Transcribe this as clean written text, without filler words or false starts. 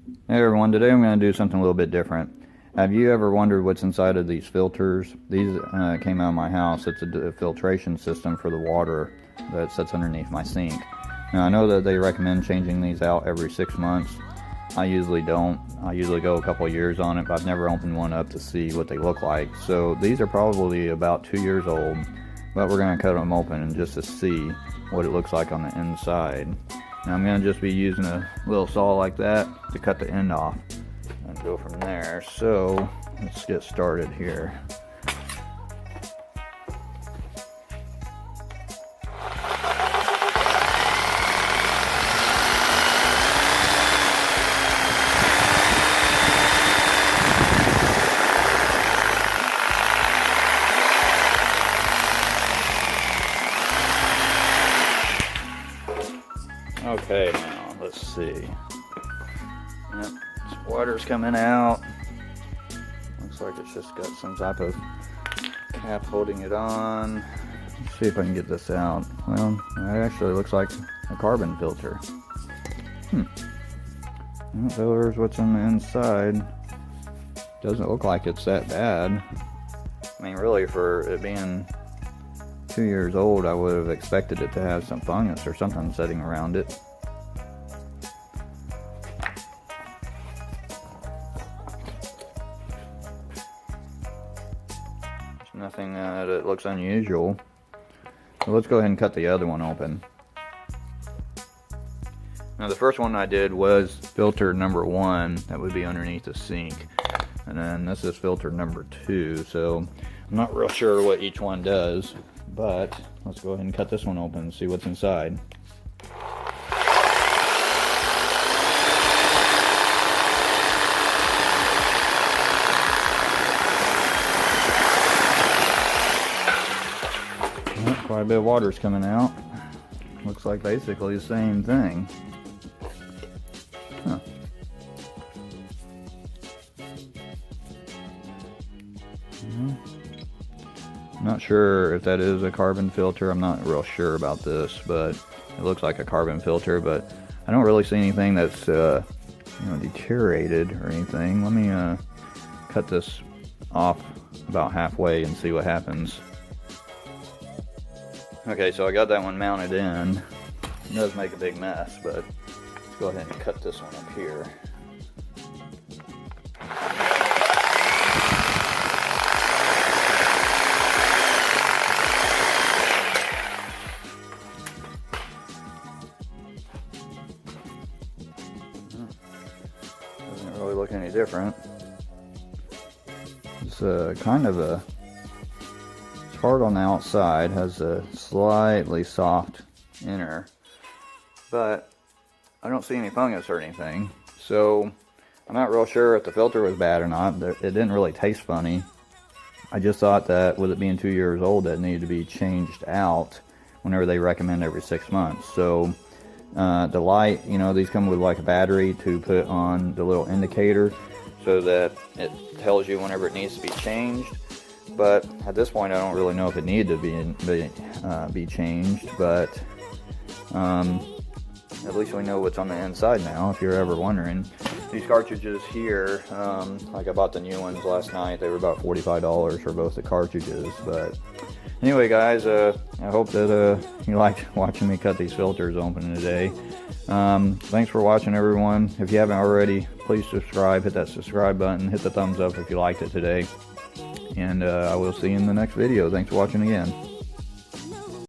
Hey everyone, today I'm going to do something a little bit different. Have you ever wondered what's inside of these filters? These came out of my house. It's a filtration system for the water that sits underneath my sink. Now I know that they recommend changing these out every 6 months. I usually don't. I usually go a couple of years on it, but I've never opened one up to see what they look like. So these are probably about 2 years old, but we're going to cut them open just to see what it looks like on the inside. Now I'm going to just be using a little saw like that to cut the end off and go from there. So let's get started here. Okay, now let's see. Yep, some water's coming out. Looks like it's just got some type of cap holding it on. Let's see if I can get this out. Well, it actually looks like a carbon filter. So there's what's on the inside. Doesn't look like it's that bad. I mean, really, for it being 2 years old, I would have expected it to have some fungus or something sitting around it. There's nothing that looks unusual. So let's go ahead and cut the other one open. Now the first one I did was filter number 1, that would be underneath the sink. And then this is filter number 2, so I'm not real sure what each one does. But let's go ahead and cut this one open and see what's inside. Well, quite a bit of water's coming out. Looks like basically the same thing. Huh. Not sure if that is a carbon filter. I'm not real sure about this, but it looks like a carbon filter, but I don't really see anything that's deteriorated or anything. Let me cut this off about halfway and see what happens. Okay, so I got that one mounted in. It does make a big mess, but let's go ahead and cut this one up here. Doesn't really look any different. It's kind of it's hard on the outside, has a slightly soft inner, but I don't see any fungus or anything. So I'm not real sure if the filter was bad or not. It didn't really taste funny. I just thought that with it being 2 years old, that needed to be changed out whenever they recommend every 6 months. So the light, these come with like a battery to put on the little indicator so that it tells you whenever it needs to be changed. But at this point, I don't really know if it needed to be changed. But at least we know what's on the inside now, if you're ever wondering. These cartridges here, like I bought the new ones last night. They were about $45 for both the cartridges. But anyway, guys, I hope that you liked watching me cut these filters open today. Thanks for watching, everyone. If you haven't already, please subscribe. Hit that subscribe button. Hit the thumbs up if you liked it today. And I will see you in the next video. Thanks for watching again.